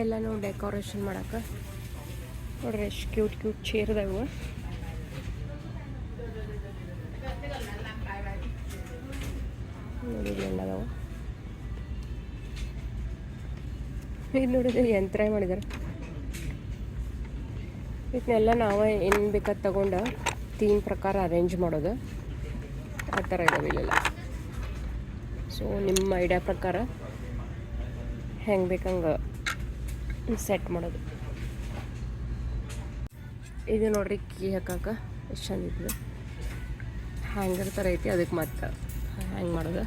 ಇವೆಲ್ಲನೂ ಡೆಕೋರೇಷನ್ ಮಾಡೋಕೆ ನೋಡ್ರಿ ಎಷ್ಟು ಕ್ಯೂಟ್ ಚೇರ್ ಇದಾವೆ. ನೋಡಿ ಅದಾವ. ಇದು ನೋಡಿದ್ರೆ ಯಂತ್ರ ಮಾಡಿದ್ದಾರೆ. ಇದನ್ನೆಲ್ಲ ನಾವೇ ಏನು ಬೇಕಾದ ತಗೊಂಡು ಥೀಮ್ ಪ್ರಕಾರ ಅರೇಂಜ್ ಮಾಡೋದು ಆ ಥರ ಇದಾವೆ ಇಲ್ಲೆಲ್ಲ. ಸೊ ನಿಮ್ಮ ಐಡಿಯಾ ಪ್ರಕಾರ ಹೆಂಗೆ ಬೇಕಂಗೆ ಸೆಟ್ ಮಾಡೋದು. ಇದು ನೋಡ್ರಿ ಕೀ ಹಾಕಕ್ಕೆ ಎಷ್ಟು ಚಂದ ಇರ್ತದೆ. ಹ್ಯಾಂಗರ್ ಥರ ಐತಿ, ಅದಕ್ಕೆ ಮತ್ತೆ ಹ್ಯಾಂಗ್ ಮಾಡೋದು.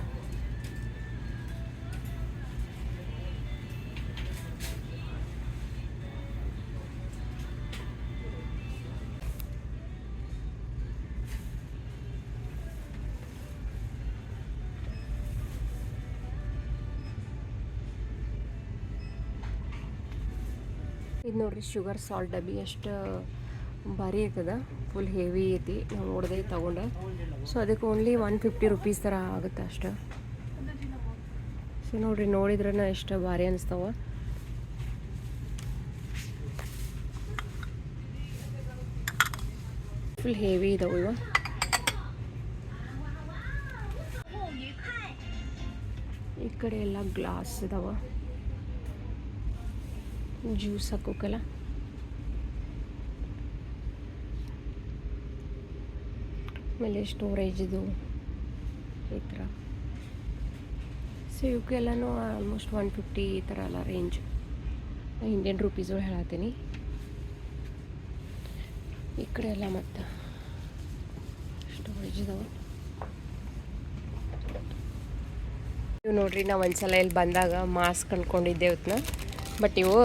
ಇದು ನೋಡ್ರಿ ಶುಗರ್ ಸಾಲ್ಟ್ ಡಬ್ಬಿ ಎಷ್ಟು ಭಾರಿ ಐತದ, ಫುಲ್ ಹೆವಿ ಐತಿ. ನಾವು ನೋಡಿದೆ ತಗೊಂಡೆ. ಸೊ ಅದಕ್ಕೆ ಓನ್ಲಿ 150 ರೂಪೀಸ್ ಥರ ಆಗುತ್ತೆ ಅಷ್ಟು. ಸೊ ನೋಡ್ರಿ ನೋಡಿದ್ರೇ ಎಷ್ಟು ಭಾರಿ ಅನಿಸ್ತಾವ. ಫುಲ್ ಹೆವಿ ಇದಾವೆ ಇವ. ಈ ಕಡೆ ಎಲ್ಲ ಗ್ಲಾಸ್ ಇದಾವ, ಜ್ಯೂಸ್ ಹಾಕೋಕಲ್ಲ. ಆಮೇಲೆ ಸ್ಟೋರೇಜ್ ಇದು ಈ ಥರ. ಸೊ ಇವಕ್ಕೆಲ್ಲನೂ ಆಲ್ಮೋಸ್ಟ್ 150 ಈ ಥರ ಎಲ್ಲ ರೇಂಜ್. Indian rupees ಹೇಳತ್ತೀನಿ. ಈ ಕಡೆ ಎಲ್ಲ ಮತ್ತು ಸ್ಟೋರೇಜ್ ಇದಾವೆ. ಇವು ನೋಡ್ರಿ, ನಾವು ಒಂದ್ಸಲ ಇಲ್ಲಿ ಬಂದಾಗ ಮಾಸ್ಕ್ ಅಂದ್ಕೊಂಡಿದ್ದೆ ಇವತ್ತನ್ನ, ಬಟ್ ಇವು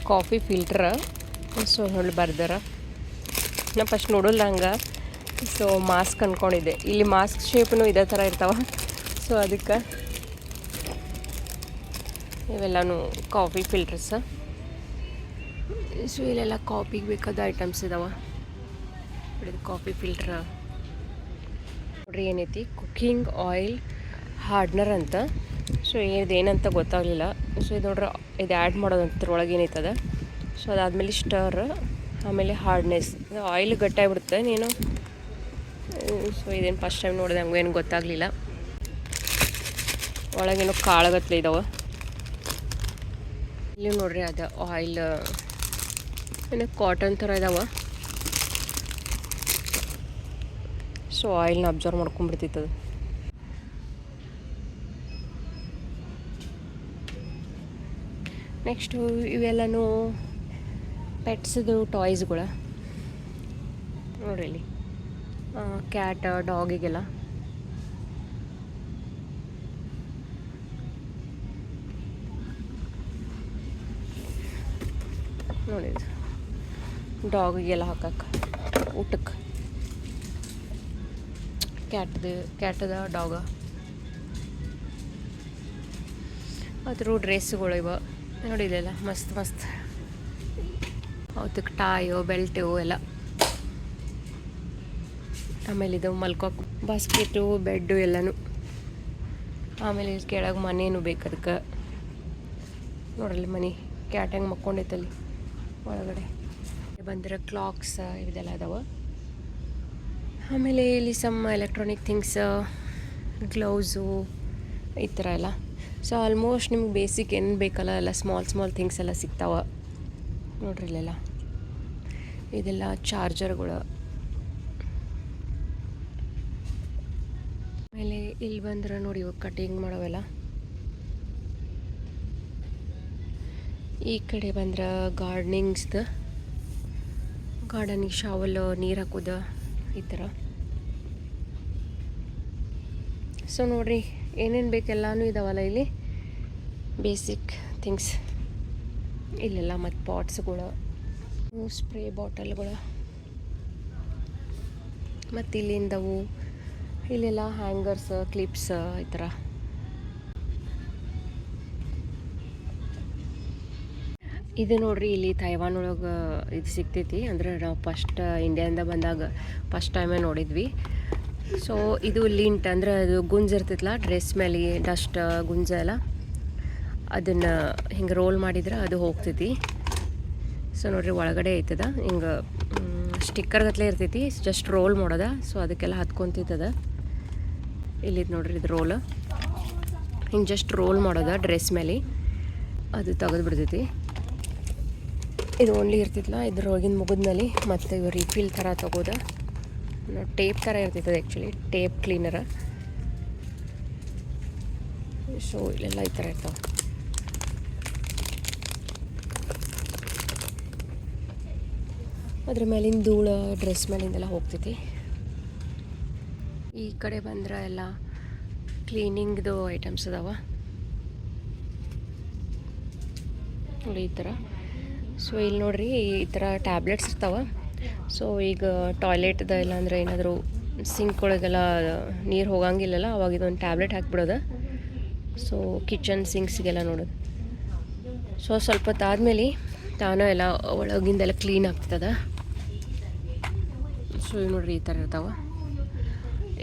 ಕಾಫಿ ಫಿಲ್ಟ್ರ. ಸೊ ನೋಡಿ ಬರ್ದಾರ, ನಾ ಫಸ್ಟ್ ನೋಡಲ್ಲ ಹಂಗೆ. ಸೊ ಮಾಸ್ಕ್ ಅಂದ್ಕೊಂಡಿದ್ದೆ. ಇಲ್ಲಿ ಮಾಸ್ಕ್ ಶೇಪ್ನು ಇದೇ ಥರ ಇರ್ತಾವ. ಸೊ ಅದಕ್ಕೆ ಇವೆಲ್ಲನೂ ಕಾಫಿ ಫಿಲ್ಟರ್ಸ. ಸೊ ಇಲ್ಲೆಲ್ಲ ಕಾಫಿಗೆ ಬೇಕಾದ ಐಟಮ್ಸ್ ಇದಾವೆ. ಇದು ಕಾಫಿ ಫಿಲ್ಟ್ರ ನೋಡ್ರಿ ಏನೈತಿ, ಕುಕ್ಕಿಂಗ್ ಆಯಿಲ್ ಹಾರ್ಡ್ನರ್ ಅಂತ. ಸೊ ಇದೇನಂತ ಗೊತ್ತಾಗಲಿಲ್ಲ. ಸೊ ಇದು ನೋಡ್ರಿ, ಇದು ಆ್ಯಡ್ ಮಾಡೋದಂತ್ರೊಳಗೆ ಏನೈತದ. ಸೊ ಅದಾದಮೇಲೆ ಸ್ಟರ್, ಆಮೇಲೆ ಹಾರ್ಡ್ನೆಸ್. ಆಯಿಲ್ ಗಟ್ಟಾಗಿಬಿಡುತ್ತೆ ನೀನು. ಸೊ ಇದೇನು ಫಸ್ಟ್ ಟೈಮ್ ನೋಡಿದೆ, ಹಂಗೆ ಏನು ಗೊತ್ತಾಗಲಿಲ್ಲ. ಒಳಗೇನೋ ಕಾಳಗತ್ಲೆ ಇದಾವೆ. ಇಲ್ಲಿ ನೋಡ್ರಿ ಅದು ಆಯಿಲ್ ಏನೋ ಕಾಟನ್ ಥರ ಇದಾವೆ. ಸೊ ಆಯಿಲ್ನ ಅಬ್ಸರ್ವ್ ಮಾಡ್ಕೊಂಡ್ಬಿಡ್ತಿತ್ತದು. ನೆಕ್ಸ್ಟು ಇವೆಲ್ಲನೂ ಪೆಟ್ಸ್ದು ಟಾಯ್ಸ್ಗಳು ನೋಡ್ರಿ. ಇಲ್ಲಿ ಕ್ಯಾಟ್, ಡಾಗಿಗೆಲ್ಲ. ನೋಡಿ ಡಾಗಿಗೆಲ್ಲ ಹಾಕಕ್ಕೆ ಊಟಕ್ಕೆ. ಕ್ಯಾಟದ ಡಾಗ. ಅದ್ರ ಡ್ರೆಸ್ಸುಗಳು ಇವ ನೋಡಿ. ಇಲ್ಲೆಲ್ಲ ಮಸ್ತ್ ಮಸ್ತ್ ಅವತ್ತಕ್ಕೆ ಟಾಯು, ಬೆಲ್ಟು ಎಲ್ಲ. ಆಮೇಲೆ ಇದು ಮಲ್ಕೋಕೆ ಬಾಸ್ಕೆಟು, ಬೆಡ್ಡು ಎಲ್ಲನೂ. ಆಮೇಲೆ ಇಲ್ಲಿ ಕೆಳಗೆ ಮನೇನು ಬೇಕು ಅದಕ್ಕೆ. ನೋಡ್ರಲ್ಲಿ ಮನೆ ಕ್ಯಾಟ್ ಹೆಂಗೆ ಮಕ್ಕೊಂಡೈತಲ್ಲಿ ಒಳಗಡೆ. ಬಂದಿರೋ ಕ್ಲಾಕ್ಸ್ ಇದೆಲ್ಲ ಅದಾವೆ. ಆಮೇಲೆ ಇಲ್ಲಿ ಸಮ್ ಎಲೆಕ್ಟ್ರಾನಿಕ್ ಥಿಂಗ್ಸ್, ಗ್ಲೌಸು ಈ ಥರ ಎಲ್ಲ. ಸೊ ಆಲ್ಮೋಸ್ಟ್ ನಿಮ್ಗೆ ಬೇಸಿಕ್ ಏನು ಬೇಕಲ್ಲ ಎಲ್ಲ ಸ್ಮಾಲ್ ಥಿಂಗ್ಸ್ ಎಲ್ಲ ಸಿಗ್ತಾವೆ ನೋಡ್ರಿ ಇಲ್ಲೆಲ್ಲ. ಇದೆಲ್ಲ ಚಾರ್ಜರ್ಗಳು. ಆಮೇಲೆ ಇಲ್ಲಿ ಬಂದ್ರೆ ನೋಡಿ ಇವಾಗ ಕಟಿಂಗ್ ಮಾಡೋವೆಲ್ಲ. ಈ ಕಡೆ ಬಂದ್ರೆ ಗಾರ್ಡನಿಂಗ್ಸ್ದು, ಗಾರ್ಡನಿಗೆ ಶಾವಲ್, ನೀರು ಹಾಕೋದು ಈ ಥರ. ಸೊ ನೋಡಿರಿ ಏನೇನು ಬೇಕೆಲ್ಲನೂ ಇದಾವಲ್ಲ ಇಲ್ಲಿ ಬೇಸಿಕ್ ಥಿಂಗ್ಸ್. ಇಲ್ಲೆಲ್ಲ ಮತ್ತು ಪಾಟ್ಸ್ಗಳು, ಸ್ಪ್ರೇ ಬಾಟಲ್ಗಳು, ಮತ್ತು ಇಲ್ಲಿಂದವು ಇಲ್ಲೆಲ್ಲ ಹ್ಯಾಂಗರ್ಸ್, ಕ್ಲಿಪ್ಸ್ ಈ ಥರ. ಇದು ನೋಡ್ರಿ, ಇಲ್ಲಿ ತೈವಾನ್ ಒಳಗೆ ಇದು ಸಿಗ್ತೈತಿ. ಅಂದರೆ ನಾವು ಫಸ್ಟ್ ಇಂಡಿಯಾದಿಂದ ಬಂದಾಗ ಫಸ್ಟ್ ಟೈಮೇ ನೋಡಿದ್ವಿ. ಸೊ ಇದು ಲಿಂಟ್ ಅಂದರೆ ಅದು ಗುಂಜ್ ಇರ್ತೈತಲ್ಲ ಡ್ರೆಸ್ ಮೇಲೆ, ಡಸ್ಟ್ ಗುಂಜ ಎಲ್ಲ. ಅದನ್ನು ಹಿಂಗೆ ರೋಲ್ ಮಾಡಿದ್ರೆ ಅದು ಹೋಗ್ತೈತಿ. ಸೊ ನೋಡಿರಿ ಒಳಗಡೆ ಐತದ ಹಿಂಗೆ ಸ್ಟಿಕ್ಕರ್ ಗತ್ಲೆ ಇರ್ತೈತಿ, ಜಸ್ಟ್ ರೋಲ್ ಮಾಡೋದ. ಸೊ ಅದಕ್ಕೆಲ್ಲ ಹತ್ಕೊಂತೈತದ. ಇಲ್ಲಿದ್ದು ನೋಡ್ರಿ ಇದು ರೋಲ್, ಹಿಂಗೆ ಜಸ್ಟ್ ರೋಲ್ ಮಾಡೋದ ಡ್ರೆಸ್ ಮೇಲೆ, ಅದು ತೆಗೆದು ಬಿಡ್ತೈತಿ. ಇದು ಓನ್ಲಿ ಇರ್ತಿತ್ತಲ್ಲ ಇದ್ರೊಳಗಿನ ಮುಗಿದ್ಮೇಲೆ ಮತ್ತು ಇವು ರಿಫಿಲ್ ಥರ ತಗೋದ, ಟೇಪ್ ಥರ ಇರ್ತೈತದ ಆ್ಯಕ್ಚುಲಿ, ಟೇಪ್ ಕ್ಲೀನರ. ಸೊ ಇಲ್ಲೆಲ್ಲ ಈ ಥರ ಇರ್ತಾವೆ. ಅದ್ರ ಮೇಲಿನ ಧೂಳು ಡ್ರೆಸ್ ಮೇಲಿಂದೆಲ್ಲ ಹೋಗ್ತೈತಿ. ಈ ಕಡೆ ಬಂದ್ರೆ ಎಲ್ಲ ಕ್ಲೀನಿಂಗ್ದು ಐಟಮ್ಸ್ ಅದಾವ ನೋಡಿ ಈ ಥರ. ಸೊ ಇಲ್ಲಿ ನೋಡ್ರಿ ಈ ಥರ ಟ್ಯಾಬ್ಲೆಟ್ಸ್ ಇರ್ತಾವೆ. ಸೊ ಈಗ ಟಾಯ್ಲೆಟ್ದ ಇಲ್ಲಾಂದ್ರೆ ಏನಾದರೂ ಸಿಂಕ್ ಒಳಗೆಲ್ಲ ನೀರು ಹೋಗಂಗಿಲ್ಲಲ್ಲ, ಅವಾಗ ಇದೊಂದು ಟ್ಯಾಬ್ಲೆಟ್ ಹಾಕ್ಬಿಡೋದು. ಸೊ ಕಿಚನ್ ಸಿಂಕ್ಸಿಗೆಲ್ಲ ನೋಡೋದು. ಸೊ ಸ್ವಲ್ಪ ಹೊತ್ತಾದ್ಮೇಲೆ ತಾನು ಎಲ್ಲ ಒಳಗಿಂದೆಲ್ಲ ಕ್ಲೀನ್ ಆಗ್ತದ. ಸೊ ಇವು ನೋಡ್ರಿ ಈ ಥರ ಇರ್ತಾವೆ.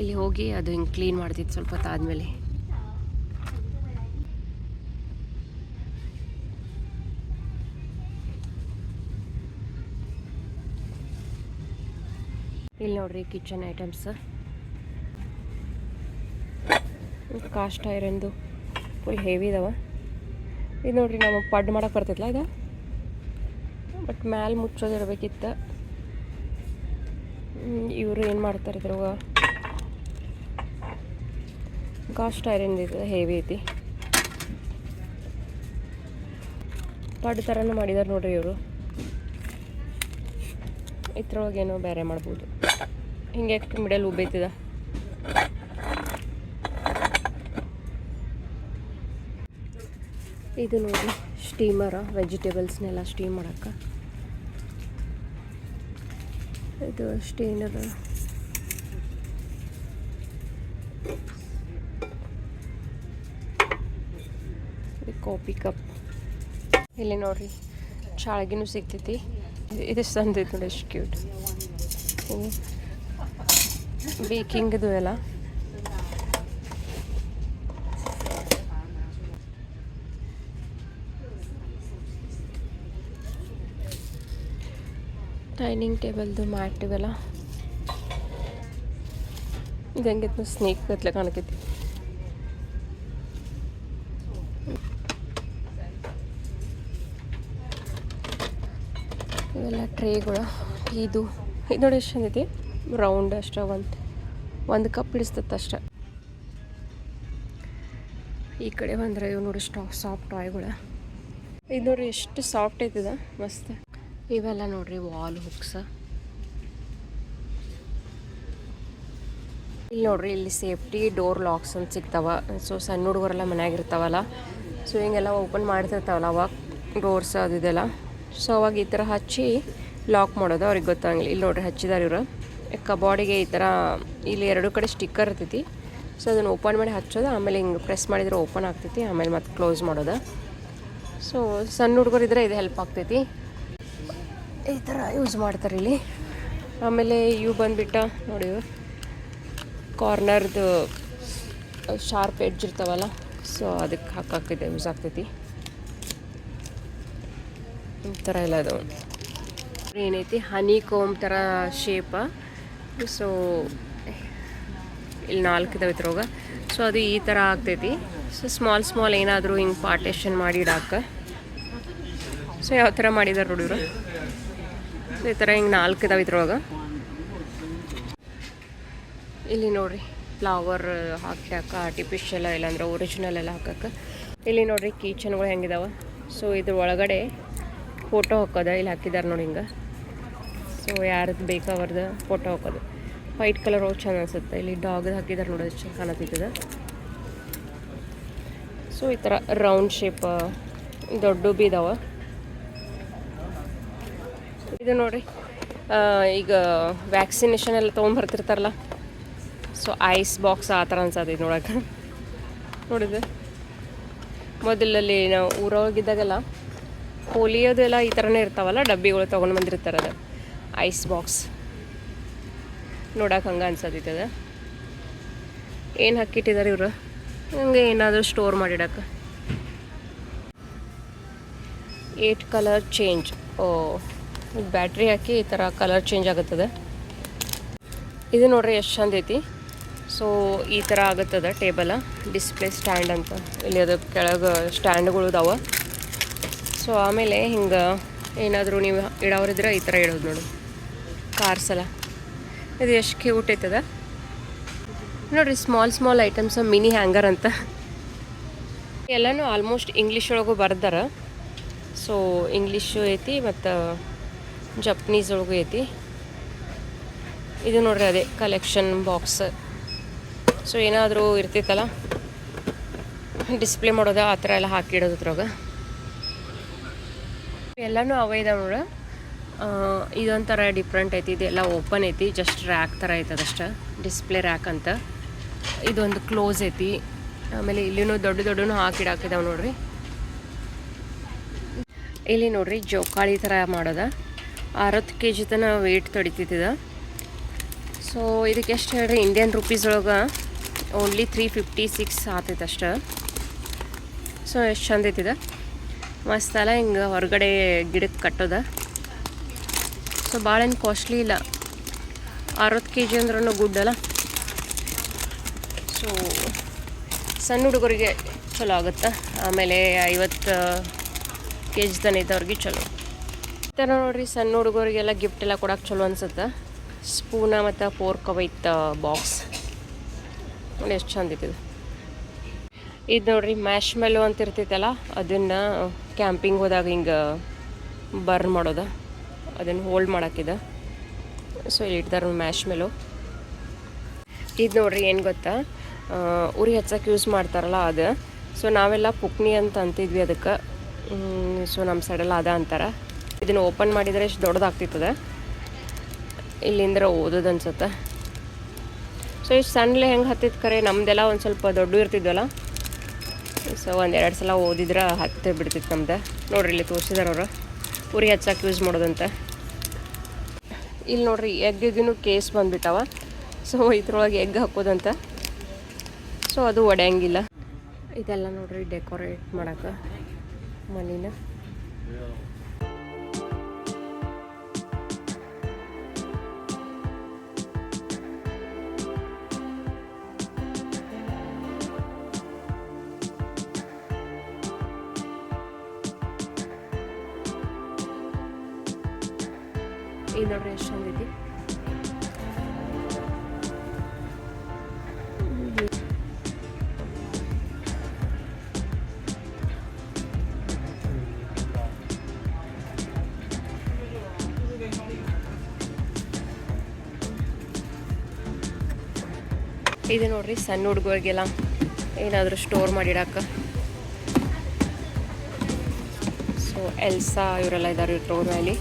ಇಲ್ಲಿ ಹೋಗಿ ಅದು ಹಿಂಗೆ ಕ್ಲೀನ್ ಮಾಡ್ತಿತ್ತು ಸ್ವಲ್ಪ ಹೊತ್ತಾದ್ಮೇಲೆ. ಇಲ್ಲಿ ನೋಡ್ರಿ ಕಿಚನ್ ಐಟಮ್ಸ್, ಕಾಸ್ಟ್ ಐರನ್ದು ಫುಲ್ ಹೆವಿ ಇದಾವೆ. ಇದು ನೋಡ್ರಿ ನಾವು ಪಡ್ ಮಾಡೋಕೆ ಬರ್ತೈತಲ್ಲ ಇದು, ಬಟ್ ಮ್ಯಾಲೆ ಮುಚ್ಚೋದಿರ್ಬೇಕಿತ್ತು. ಇವರು ಏನು ಮಾಡ್ತಾರೆ ಇದ್ರೊಳಗೆ, ಕಾಸ್ಟ್ ಐರನ್ ಇದೆ, ಹೆವಿ ಐತಿ. ಪಡ್ ಥರನೂ ಮಾಡಿದಾರೆ ನೋಡ್ರಿ ಇವರು. ಇದ್ರೊಳಗೇನೋ ಬೇರೆ ಮಾಡ್ಬೋದು. ಹಿಂಗೆ ಮಿಡಲ್ ಉಬ್ಬೈತಿದ. ಇದು ನೋಡಿ ಸ್ಟೀಮರ, ವೆಜಿಟೇಬಲ್ಸ್ನೆಲ್ಲ ಸ್ಟೀಮ್ ಮಾಡೋಕ್ಕೆ. ಇದು ಸ್ಟೇನರ್, ಕಾಫಿ ಕಪ್. ಇಲ್ಲಿ ನೋಡ್ರಿ ಚಾಳಗಿನೂ ಸಿಗ್ತೈತಿ. ಇದು ಸಂದೈತಿ ನೋಡಿ ಎಷ್ಟು ಕ್ಯೂಟ್. ಬೇಕಿಂಗ್ದು ಎಲ್ಲ. ಡೈನಿಂಗ್ ಟೇಬಲ್ದು ಮ್ಯಾಟ್ ಇವೆಲ್ಲ. ಇದು ಹೆಂಗೈತೆ ಸ್ನೇಕ್ ಗತ್ಲೆ ಕಾಣಕೈತಿ. ಇವೆಲ್ಲ ಟ್ರೇಗಳು. ಇದು ನೋಡಿ ಎಷ್ಟು ಚಂದೈತಿ, ರೌಂಡ್ ಅಷ್ಟೇ, ಒಂದು ಕಪ್ ಹಿಡಿಸ್ತೈತೆ ಅಷ್ಟೆ. ಈ ಕಡೆ ಬಂದರೆ ಇವು ನೋಡಿ ಸಾಫ್ಟ್ ಟಾಯ್ಗಳು. ಇದು ನೋಡ್ರಿ ಎಷ್ಟು ಸಾಫ್ಟ್ ಐತದ, ಮಸ್ತ್. ಇವೆಲ್ಲ ನೋಡ್ರಿ ವಾಲ್ ಹುಕ್ಸ್. ಇಲ್ಲಿ ನೋಡ್ರಿ ಇಲ್ಲಿ ಸೇಫ್ಟಿ ಡೋರ್ ಲಾಕ್ಸ್ ಅಂತ ಸಿಗ್ತಾವ. ಸೊ ಸಣ್ಣ ಹುಡುಗರೆಲ್ಲ ಮನ್ಯಾಗಿರ್ತಾವಲ್ಲ, ಸೊ ಹಿಂಗೆಲ್ಲ ಓಪನ್ ಮಾಡ್ತಿರ್ತಾವಲ್ಲ ಅವಾಗ ಡೋರ್ಸ್ ಅದು ಇದೆಲ್ಲ. ಸೊ ಅವಾಗ ಈ ಥರ ಹಚ್ಚಿ ಲಾಕ್ ಮಾಡೋದು, ಅವ್ರಿಗೆ ಗೊತ್ತಾಗಂಗಿಲ್ಲ. ಇಲ್ಲಿ ನೋಡ್ರಿ ಹಚ್ಚಿದಾರೆ ಇವರು. ಕಬಾಡಿಗೆ ಈ ಥರ ಇಲ್ಲಿ ಎರಡು ಕಡೆ ಸ್ಟಿಕ್ಕರ್ ಇರ್ತೈತಿ. ಸೊ ಅದನ್ನು ಓಪನ್ ಮಾಡಿ ಹಚ್ಚೋದು, ಆಮೇಲೆ ಹಿಂಗೆ ಪ್ರೆಸ್ ಮಾಡಿದರೆ ಓಪನ್ ಆಗ್ತೈತಿ, ಆಮೇಲೆ ಮತ್ತೆ ಕ್ಲೋಸ್ ಮಾಡೋದು. ಸೊ ಸಣ್ಣ ಹುಡುಗರಿದ್ರೆ ಇದು ಹೆಲ್ಪ್ ಆಗ್ತೈತಿ. ಈ ಥರ ಯೂಸ್ ಮಾಡ್ತಾರೆ ಇಲ್ಲಿ. ಆಮೇಲೆ ಇವು ಬಂದುಬಿಟ್ಟು ನೋಡಿ, ಕಾರ್ನರ್ದು ಶಾರ್ಪ್ ಎಡ್ಜ್ ಇರ್ತಾವಲ್ಲ, ಸೊ ಅದಕ್ಕೆ ಹಾಕಾಕಿದೆ ಯೂಸ್ ಆಗ್ತೈತಿ. ಈ ಥರ ಎಲ್ಲ ಅದು ಏನೈತಿ, ಹನಿ ಕೋಮ್ ಥರ ಶೇಪ. ಸೊ ಇಲ್ಲಿ 4 ಇದಾವೆ ಇದ್ರೊಳಗೆ. ಸೊ ಅದು ಈ ಥರ ಆಗ್ತೈತಿ. ಸೊ ಸ್ಮಾಲ್ ಏನಾದರೂ ಹಿಂಗೆ ಪಾರ್ಟೇಷನ್ ಮಾಡಿ ಇಡಾಕ. ಸೊ ಯಾವ ಥರ ಮಾಡಿದಾರೆ ನೋಡಿ ಇವರು. ಈ ಥರ ಹಿಂಗೆ 4 ಇದಾವೆ ಇದ್ರೊಳಗೆ. ಇಲ್ಲಿ ನೋಡಿರಿ ಫ್ಲವರ್ ಹಾಕ್ಯಾಕ, ಆರ್ಟಿಫಿಷಿಯಲ್ ಇಲ್ಲಾಂದ್ರೆ ಒರಿಜಿನಲ್ ಎಲ್ಲ ಹಾಕಕ್ಕೆ. ಇಲ್ಲಿ ನೋಡಿರಿ ಕಿಚನ್ಗಳು ಹೆಂಗಿದಾವೆ. ಸೊ ಇದ್ರ ಒಳಗಡೆ ಫೋಟೋ ಹಾಕೋದ ಇಲ್ಲಿ ಹಾಕಿದ್ದಾರೆ ನೋಡಿ ಹಿಂಗೆ. ಸೊ ಯಾರದ್ದು ಬೇಕು ಅವ್ರದ್ದು ಫೋಟೋ ಹಾಕೋದು. ವೈಟ್ ಕಲರ್ ಚಂದ ಅನಿಸುತ್ತೆ. ಇಲ್ಲಿ ಡಾಗ್ದು ಹಾಕಿದ್ದಾರೆ ನೋಡಿ, ಎಷ್ಟು ಚಂದ ಕಾಣತ್ತಿದ್ದದ. ಸೊ ಈ ಥರ ರೌಂಡ್ ಶೇಪ್ ದೊಡ್ಡ ಬಿ ಇದಾವೆ. ಇದು ನೋಡಿರಿ ಈಗ ವ್ಯಾಕ್ಸಿನೇಷನ್ ಎಲ್ಲ ತೊಗೊಂಬರ್ತಿರ್ತಾರಲ್ಲ, ಸೊ ಐಸ್ ಬಾಕ್ಸ್ ಆ ಥರ ಅನ್ಸತ್ತೆ ಇದು ನೋಡೋಕೆ. ನೋಡಿದೆ ಮೊದಲಲ್ಲಿ ನಾವು ಊರೊಳಗಿದ್ದಾಗೆಲ್ಲ ಪೋಲಿಯೋದು ಎಲ್ಲ ಈ ಥರನೇ ಇರ್ತಾವಲ್ಲ, ಡಬ್ಬಿಗಳು ತೊಗೊಂಡು ಬಂದಿರ್ತಾರೆ. ಅದು ಐಸ್ ಬಾಕ್ಸ್ ನೋಡೋಕೆ ಹಂಗೆ ಅನ್ಸತ್ತೈತದ. ಏನು ಹಾಕಿಟ್ಟಿದ್ದಾರೆ ಇವರು, ಹಂಗೆ ಏನಾದರೂ ಸ್ಟೋರ್ ಮಾಡಿಡಕ್ಕೆ. 8 ಕಲರ್ ಚೇಂಜ್. ಓ, ಬ್ಯಾಟ್ರಿ ಹಾಕಿ ಈ ಥರ ಕಲರ್ ಚೇಂಜ್ ಆಗುತ್ತದೆ. ಇದು ನೋಡ್ರಿ ಎಷ್ಟು ಚಂದ ಐತಿ. ಸೊ ಈ ಥರ ಆಗುತ್ತದೆ ಟೇಬಲ. ಡಿಸ್ಪ್ಲೇ ಸ್ಟ್ಯಾಂಡ್ ಅಂತ, ಇಲ್ಲಿ ಅದು ಕೆಳಗೆ ಸ್ಟ್ಯಾಂಡ್ಗಳು ಇದಾವೆ. ಸೊ ಆಮೇಲೆ ಹಿಂಗೆ ಏನಾದರೂ ನೀವು ಇಡೋರಿದ್ರೆ ಈ ಥರ ಇಡೋದು ನೋಡಿ, ಕಾರ್ಸ್ ಎಲ್ಲ. ಇದು ಎಷ್ಟು ಕ್ಯೂಟ್ ಐತದ ನೋಡಿರಿ. ಸ್ಮಾಲ್ ಐಟಮ್ಸ್, ಮಿನಿ ಹ್ಯಾಂಗರ್ ಅಂತ. ಎಲ್ಲನೂ ಆಲ್ಮೋಸ್ಟ್ ಇಂಗ್ಲೀಷ್ ಒಳಗೂ ಬರ್ದಾರ. ಸೊ ಇಂಗ್ಲೀಷು ಐತಿ ಮತ್ತು ಜಪ್ನೀಸ್ ಒಳಗೂ ಐತಿ. ಇದು ನೋಡ್ರಿ ಅದೇ ಕಲೆಕ್ಷನ್ ಬಾಕ್ಸ್. ಸೊ ಏನಾದರೂ ಇರ್ತಿತ್ತಲ್ಲ ಡಿಸ್ಪ್ಲೇ ಮಾಡೋದು, ಆ ಥರ ಎಲ್ಲ ಹಾಕಿಡೋದು ಅದ್ರಾಗ. ಎಲ್ಲನೂ ಅವೇ ಇದಾವೆ ನೋಡ. ಇದೊಂಥರ ಡಿಫ್ರೆಂಟ್ ಐತಿ. ಇದೆಲ್ಲ ಓಪನ್ ಐತಿ, ಜಸ್ಟ್ ರ್ಯಾಕ್ ಥರ ಐತದಷ್ಟೇ, ಡಿಸ್ಪ್ಲೇ ರ್ಯಾಕ್ ಅಂತ. ಇದೊಂದು ಕ್ಲೋಸ್ ಐತಿ. ಆಮೇಲೆ ಇಲ್ಲಿನೂ ದೊಡ್ಡನೂ ಹಾಕಿಡಾಕಿದಾವೆ ನೋಡ್ರಿ. ಇಲ್ಲಿ ನೋಡ್ರಿ ಜೋಕಾಳಿ ಥರ ಮಾಡೋದ. 60 kg ತನ ವೆಯ್ಟ್ ತಡಿತಿದ್ದ. ಸೊ ಇದಕ್ಕೆ ಎಷ್ಟು ಹೇಳ್ರಿ, ಇಂಡಿಯನ್ ರುಪೀಸ್ ಒಳಗೆ ಓನ್ಲಿ 356 ಆತೈತೆ ಅಷ್ಟೆ. ಸೊ ಎಷ್ಟು ಚಂದ ಐತಿದ, ಮಸ್ತ್ ಅಲ್ಲ. ಹಿಂಗೆ ಹೊರಗಡೆ ಗಿಡಕ್ಕೆ ಕಟ್ಟೋದ. ಸೊ ಭಾಳ ಏನು ಕಾಸ್ಟ್ಲಿ ಇಲ್ಲ. 60 kg ಅಂದ್ರೂ ಗುಡ್ ಅಲ್ಲ. ಸೊ ಸಣ್ಣ ಹುಡುಗರಿಗೆ ಚಲೋ ಆಗುತ್ತೆ. ಆಮೇಲೆ 50 kg ತನ ಇದ್ದವ್ರಿಗೆ ಚಲೋ. ಈ ಥರ ನೋಡಿರಿ ಸಣ್ಣ ಹುಡುಗರಿಗೆಲ್ಲ ಗಿಫ್ಟ್ ಎಲ್ಲ ಕೊಡೋಕೆ ಚಲೋ ಅನ್ಸುತ್ತೆ. ಸ್ಪೂನ ಮತ್ತು ಫೋರ್ಕ್ ವಿತ್ ಬಾಕ್ಸ್ ನೋಡಿ ಎಷ್ಟು ಚಂದ ಇತ್ತಿದು. ಇದು ನೋಡ್ರಿ ಮ್ಯಾಶ್ ಮೆಲೋ ಅಂತ ಇರ್ತೈತಲ್ಲ, ಅದನ್ನು ಕ್ಯಾಂಪಿಂಗ್ ಹೋದಾಗ ಹಿಂಗೆ ಬರ್ನ್ ಮಾಡೋದು, ಅದನ್ನು ಹೋಲ್ಡ್ ಮಾಡೋಕ್ಕಿದೆ. ಸೊ ಇಲ್ಲಿ ಇಡ್ತಾರೆ ಮ್ಯಾಶ್ ಮೆಲೋ. ಇದು ನೋಡ್ರಿ ಏನು ಗೊತ್ತಾ, ಉರಿ ಹಚ್ಚಕ್ಕೆ ಯೂಸ್ ಮಾಡ್ತಾರಲ್ಲ ಅದು. ಸೊ ನಾವೆಲ್ಲ ಪುಕ್ನಿ ಅಂತ ಅಂತಿದ್ವಿ ಅದಕ್ಕೆ. ಸೊ ನಮ್ಮ ಸೈಡೆಲ್ಲ ಅದ ಅಂತಾರೆ. ಇದನ್ನು ಓಪನ್ ಮಾಡಿದರೆ ಎಷ್ಟು ದೊಡ್ಡದಾಗ್ತಿರ್ತದೆ. ಇಲ್ಲಿಂದ ಓದೋದು ಅನ್ಸುತ್ತೆ. ಸೊ ಇಷ್ಟು ಸಣ್ಣಲೆ ಹೆಂಗೆ ಹತ್ತಿತ್ತು ಕರೆ, ನಮ್ಮದೆಲ್ಲ ಒಂದು ಸ್ವಲ್ಪ ದೊಡ್ಡ ಇರ್ತಿದ್ವಲ್ಲ. ಸೊ 1-2 ಸಲ ಓದಿದ್ರೆ ಹತ್ತೆ ಬಿಡ್ತಿತ್ತು ನಮ್ದು. ನೋಡ್ರಿ ಇಲ್ಲಿ ತೋರಿಸಿದಾರೆ ಅವರು ಉರಿ ಹಚ್ಚಕ್ಕೆ ಯೂಸ್ ಮಾಡೋದಂತ. ಇಲ್ಲಿ ನೋಡ್ರಿ ಎಗ್ಗಿಗೂ ಕೇಸ್ ಬಂದುಬಿಟ್ಟವ. ಸೊ ಇದ್ರೊಳಗೆ ಎಗ್ ಹಾಕೋದಂತ. ಸೊ ಅದು ಒಡೆಯಂಗಿಲ್ಲ. ಇದೆಲ್ಲ ನೋಡ್ರಿ ಡೆಕೋರೇಟ್ ಮಾಡೋಕೆ ಮನಿನ. ಇದು ನೋಡ್ರಿ ಎಷ್ಟು ಚಂದ ಐತಿ. ಇದು ನೋಡ್ರಿ ಸಣ್ಣ ಹುಡುಗರಿಗೆಲ್ಲ ಏನಾದರೂ ಸ್ಟೋರ್ ಮಾಡಿಡಕ್ಕೆ. ಸೊ ಎಲ್ಸಾ ಇವರೆಲ್ಲ ಇದ್ದಾರೆ ಇದ್ರ ಮೇಲೆ.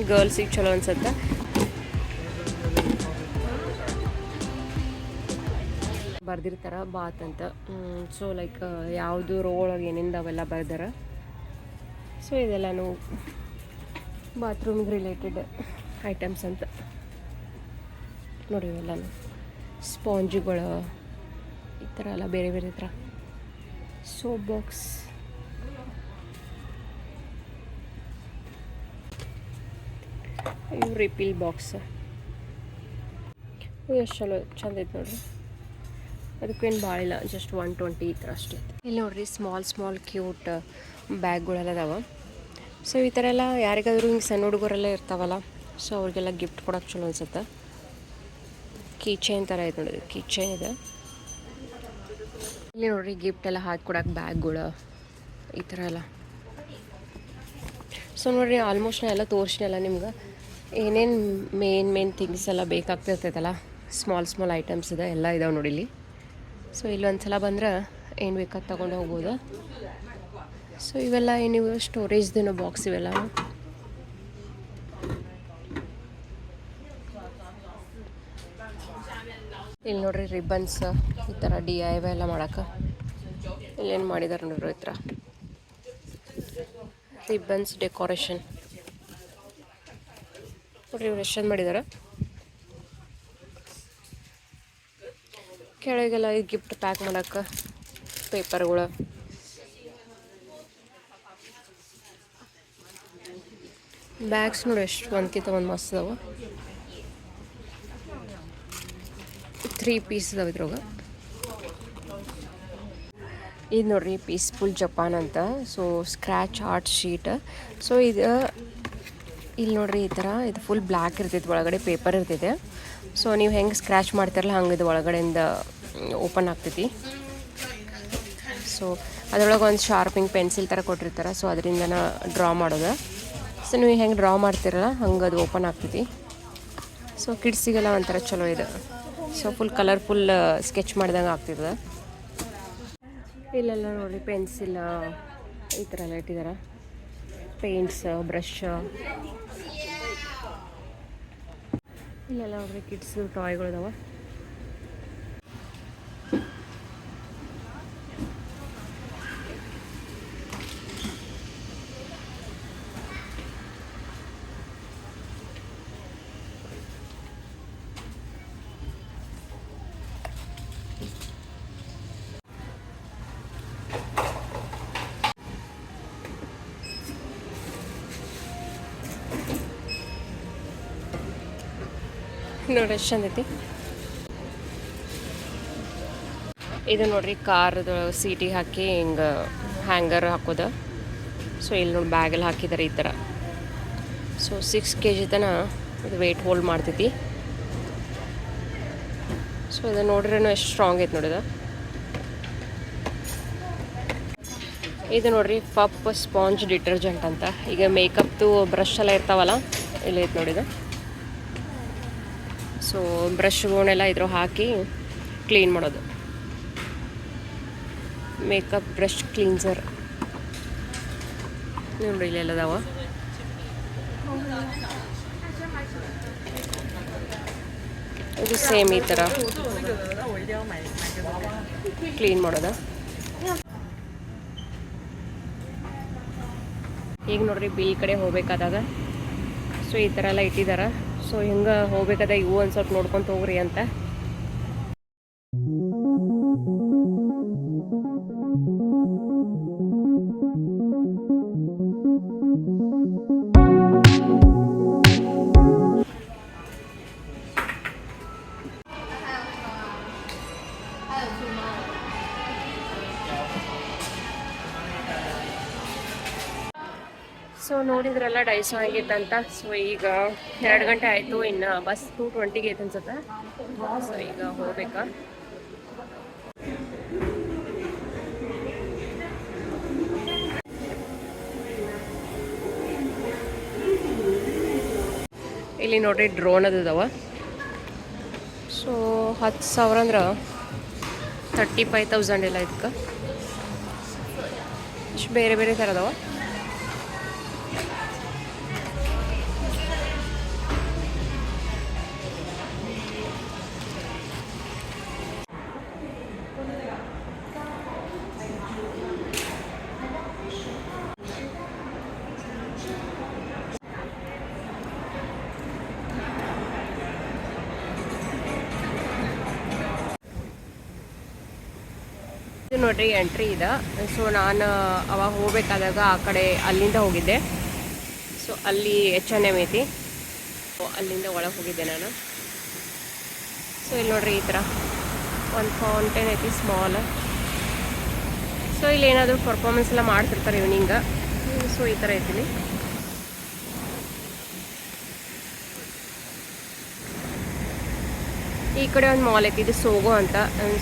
ಗರ್ಲ್ಸಿಗೆ ಚಲೋ ಅನ್ಸುತ್ತೆ. ಬರ್ದಿರ್ತಾರ ಬಾತ್ ಅಂತ. ಸೊ ಲೈಕ್ ಯಾವುದು ರೋ ಒಳಗೆ ಏನಿಂದ ಅವೆಲ್ಲ ಬರ್ದಾರ. ಸೊ ಇದೆಲ್ಲನೂ ಬಾತ್ರೂಮಿಗೆ ರಿಲೇಟೆಡ್ ಐಟಮ್ಸ್ ಅಂತ ನೋಡಿ. ಇವೆಲ್ಲನೂ ಸ್ಪಾಂಜುಗಳು ಈ ಥರ ಎಲ್ಲ ಬೇರೆ ಬೇರೆ ಥರ. ಸೋಪ್ ಬಾಕ್ಸ್, ಇವು ರಿಪಿಲ್ ಬಾಕ್ಸ್. ಎಷ್ಟು ಚಲೋ ಚಂದ ಐತೆ ನೋಡ್ರಿ. ಅದಕ್ಕೇನು ಭಾಳ ಇಲ್ಲ, ಜಸ್ಟ್ 120 ಈ ಥರ ಅಷ್ಟೇ. ಇಲ್ಲಿ ನೋಡ್ರಿ ಸ್ಮಾಲ್ ಕ್ಯೂಟ್ ಬ್ಯಾಗ್ಗಳೆಲ್ಲ ಅದಾವೆ. ಸೊ ಈ ಥರ ಎಲ್ಲ ಯಾರಿಗಾದರೂ ಹಿಂಗೆ ಸಣ್ಣ ಹುಡುಗರೆಲ್ಲ ಇರ್ತಾವಲ್ಲ, ಸೊ ಅವ್ರಿಗೆಲ್ಲ ಗಿಫ್ಟ್ ಕೊಡೋಕೆ ಚಲೋ ಅನ್ಸುತ್ತೆ. ಕೀಚೈನ್ ಥರ ಐತೆ ನೋಡಿರಿ, ಕೀಚೈನ್ ಇದೆ. ಇಲ್ಲಿ ನೋಡ್ರಿ ಗಿಫ್ಟ್ ಎಲ್ಲ ಹಾಕಿ ಕೊಡೋಕೆ ಬ್ಯಾಗ್ಗಳು ಈ ಥರ ಎಲ್ಲ. ಸೊ ನೋಡಿರಿ ಆಲ್ಮೋಸ್ಟ್ ನಾ ಎಲ್ಲ ತೋರಿಸಿನಲ್ಲ ನಿಮ್ಗೆ. ಏನೇನು ಮೇನ್ ಥಿಂಗ್ಸ್ ಎಲ್ಲ ಬೇಕಾಗ್ತಿರ್ತೈತಲ್ಲ, ಸ್ಮಾಲ್ ಐಟಮ್ಸ್ ಇದೆ, ಎಲ್ಲ ಇದಾವೆ ನೋಡಿ ಇಲ್ಲಿ. ಸೊ ಇಲ್ಲೊಂದು ಸಲ ಬಂದ್ರೆ ಏನು ಬೇಕಾದ ತೊಗೊಂಡು ಹೋಗ್ಬೋದು. ಸೊ ಇವೆಲ್ಲ ಏನಿವೆ ಸ್ಟೋರೇಜ್ದೇನೋ ಬಾಕ್ಸ್ ಇವೆಲ್ಲ. ಇಲ್ಲಿ ನೋಡ್ರಿ ರಿಬ್ಬನ್ಸ್ ಈ ಥರ DIY ಎಲ್ಲ ಮಾಡೋಕೆ ಇಲ್ಲೇನು ಮಾಡಿದಾರೆ ನೋಡ್ರಿ. ಈ ಥರ ರಿಬ್ಬನ್ಸ್ ಡೆಕೋರೇಷನ್ ನೋಡ್ರಿ ಇವ್ರು ಎಷ್ಟು ಮಾಡಿದ್ದಾರೆ. ಕೆಳಗೆಲ್ಲ ಈ ಗಿಫ್ಟ್ ಪ್ಯಾಕ್ ಮಾಡೋಕೆ ಪೇಪರ್ಗಳು. ಬ್ಯಾಗ್ಸ್ ನೋಡಿ ಎಷ್ಟು ಒಂದ್ಕಿಂತ ಒಂದು ಮಸ್ತ್ ಅದಾವ. 3 ಪೀಸ್ ಅದಾವ ಇದ್ರೊಳಗೆ. ಇದು ನೋಡ್ರಿ ಪೀಸ್ಫುಲ್ ಜಪಾನ್ ಅಂತ. So scratch art sheet. So ಇದು ಇಲ್ಲಿ ನೋಡ್ರಿ ಈ ಥರ ಇದು ಫುಲ್ ಬ್ಲ್ಯಾಕ್ ಇರ್ತೈತೆ, ಒಳಗಡೆ ಪೇಪರ್ ಇರ್ತೈತೆ. ಸೊ ನೀವು ಹೆಂಗೆ ಸ್ಕ್ರ್ಯಾಚ್ ಮಾಡ್ತಿರಲ್ಲ ಹಂಗೆ ಇದು ಒಳಗಡೆಯಿಂದ ಓಪನ್ ಆಗ್ತೈತಿ. ಸೊ ಅದರೊಳಗೆ ಒಂದು ಶಾರ್ಪಿಂಗ್ ಪೆನ್ಸಿಲ್ ಥರ ಕೊಟ್ಟಿರ್ತಾರೆ. ಸೊ ಅದರಿಂದ ಡ್ರಾ ಮಾಡೋದು. ಸೊ ನೀವು ಹೆಂಗೆ ಡ್ರಾ ಮಾಡ್ತಿರಲ್ಲ ಹಂಗೆ ಅದು ಓಪನ್ ಆಗ್ತೈತಿ. ಸೊ ಕಿಡ್ಸಿಗೆಲ್ಲ ಒಂಥರ ಚಲೋ ಇದೆ. ಸೊ ಫುಲ್ ಕಲರ್ಫುಲ್ ಸ್ಕೆಚ್ ಮಾಡ್ದಂಗೆ ಆಗ್ತಿದೆ. ಇಲ್ಲೆಲ್ಲ ನೋಡಿರಿ ಪೆನ್ಸಿಲ್ ಈ ಥರ ಎಲ್ಲ ಇಟ್ಟಿದ್ದಾರೆ. ಪೇಂಟ್ಸ್, ಬ್ರಷ್, ಇಲ್ಲೆಲ್ಲ ನೋಡ್ರಿ ಕಿಡ್ಸ್ ಟಾಯ್ಗಳು ಇದಾವೆ. ನೋಡಿ ಎಷ್ಟು ಚಂದ ಐತಿ. ಇದು ನೋಡ್ರಿ ಕಾರ್ದು ಸೀಟಿಗೆ ಹಾಕಿ ಹಿಂಗೆ ಹ್ಯಾಂಗರ್ ಹಾಕೋದು. ಸೊ ಇಲ್ಲಿ ನೋಡಿ ಬ್ಯಾಗಲ್ಲಿ ಹಾಕಿದ್ದಾರೆ ಈ ಥರ. ಸೊ 6 kg ತನಕ ಇದು ವೆಯ್ಟ್ ಹೋಲ್ಡ್ ಮಾಡ್ತೈತಿ. ಸೊ ಇದು ನೋಡ್ರೇನು ಎಷ್ಟು ಸ್ಟ್ರಾಂಗ್ ಐತೆ ನೋಡಿದ. ಇದು ನೋಡ್ರಿ ಪಪ್ ಸ್ಪಾಂಜ್ ಡಿಟರ್ಜೆಂಟ್ ಅಂತ. ಈಗ ಮೇಕಪ್ದು ಬ್ರಷ್ ಎಲ್ಲ ಇರ್ತಾವಲ್ಲ ಇಲ್ಲಿ ಐತೆ ನೋಡಿದ. ಸೊ ಬ್ರಷ್ಗಳನ್ನೆಲ್ಲ ಇದ್ರ ಹಾಕಿ ಕ್ಲೀನ್ ಮಾಡೋದು. ಮೇಕಪ್ ಬ್ರಷ್ ಕ್ಲೀನ್ಸರ್ ನೋಡ್ರಿ ಇಲ್ಲೆಲ್ಲದಾವ. ಇದು ಸೇಮ್ ಈ ಥರ ಕ್ಲೀನ್ ಮಾಡೋದು. ಈಗ ನೋಡ್ರಿ ಬಿಲ್ ಕಡೆ ಹೋಗ್ಬೇಕಾದಾಗ ಸೊ ಈ ಥರ ಎಲ್ಲ ಇಟ್ಟಿದ್ದಾರೆ. ಸೊ ಹಿಂಗೆ ಹೋಗ್ಬೇಕಾದಾಗ ಇವು ಒಂದು ಸ್ವಲ್ಪ ನೋಡ್ಕೊಂಡು ಹೋಗ್ರಿ ಅಂತ. ಸೊ ನೋಡಿದ್ರೆಲ್ಲ ಡೈಸೋ ಆಗಿತ್ತಂತ. ಸೊ ಈಗ 2 ಗಂಟೆ ಆಯಿತು, ಇನ್ನು ಬಸ್ 2:20 ಐತೆ ಅನ್ಸುತ್ತೆ. ಸೊ ಈಗ ಹೋಗ್ಬೇಕಾ. ಇಲ್ಲಿ ನೋಡ್ರಿ ಡ್ರೋನ್ ಅದಾವ. ಸೊ 10,000 ಅಂದ್ರೆ 35,000 ಎಲ್ಲ ಇದಕ್ಕೆ. ಇಷ್ಟು ಬೇರೆ ಬೇರೆ ಥರ ಅದಾವ. ಇದು ನೋಡ್ರಿ ಎಂಟ್ರಿ ಇದೆ. ಸೊ ನಾನು ಅವಾಗ ಹೋಗ್ಬೇಕಾದಾಗ ಆ ಕಡೆ ಅಲ್ಲಿಂದ ಹೋಗಿದ್ದೆ. ಸೊ ಅಲ್ಲಿ H&M ಐತಿ. ಸೊ ಅಲ್ಲಿಂದ ಒಳಗೆ ಹೋಗಿದ್ದೆ ನಾನು. ಸೊ ಇಲ್ಲಿ ನೋಡ್ರಿ ಈ ಥರ ಒಂದು ಫೌಂಟೇನ್ ಐತಿ ಸ್ಮಾಲ್. ಸೊ ಇಲ್ಲಿ ಏನಾದರೂ ಪರ್ಫಾರ್ಮೆನ್ಸ್ ಎಲ್ಲ ಮಾಡ್ತಿರ್ತಾರೆ ಈವ್ನಿಂಗ. ಸೊ ಈ ಥರ ಐತಿ. ಈ ಕಡೆ ಒಂದು ಮಾಲ್ ಐತಿ, ಇದು ಸೋಗೋ ಅಂತ.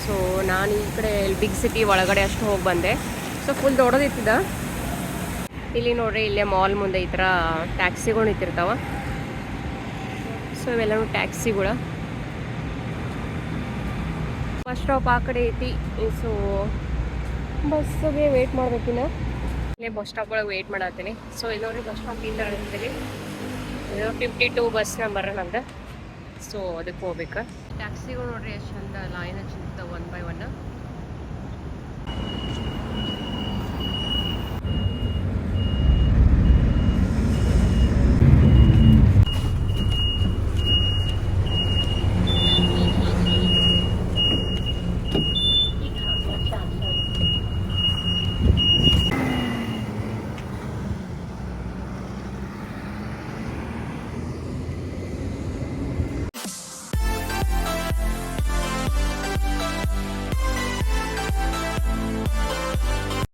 ಸೊ ನಾನು ಈ ಕಡೆ ಬಿಗ್ ಸಿಟಿ ಒಳಗಡೆ ಅಷ್ಟು ಹೋಗಿ ಬಂದೆ. ಸೊ ಫುಲ್ ದೊಡ್ಡದಿತ್ತಿದ. ಇಲ್ಲಿ ನೋಡ್ರಿ ಇಲ್ಲೇ ಮಾಲ್ ಮುಂದೆ ಈ ಥರ ಟ್ಯಾಕ್ಸಿಗಳು ನಿಂತಿರ್ತಾವ. ಸೊ ಇವೆಲ್ಲವೂ ಟ್ಯಾಕ್ಸಿಗಳು. ಬಸ್ ಸ್ಟಾಪ್ ಆ ಕಡೆ ಐತಿ. ಸೊ ಬಸ್ಸಿಗೆ ವೆಯ್ಟ್ ಮಾಡ್ಬೇಕಿನ್ನ. ಇಲ್ಲೇ ಬಸ್ ಸ್ಟಾಪ್ ಒಳಗೆ ವೆಯ್ಟ್ ಮಾಡತ್ತೀನಿ. ಸೊ ಇಲ್ಲಿ ನೋಡ್ರಿ ಬಸ್ ಸ್ಟಾಪ್ ಈ ಥರ ಇರ್ತೀವಿ. ಇದು 52 ಬಸ್ ನಂಬರ್ ನಂದು. ಸೊ ಅದಕ್ಕೆ ಹೋಗ್ಬೇಕು. ಟ್ಯಾಕ್ಸಿಗಳು ನೋಡ್ರಿ ಎಷ್ಟು ಚಂದ ಲೈನ್ ಹಚ್ಚಿರ್ತಾವೆ 1 by 1.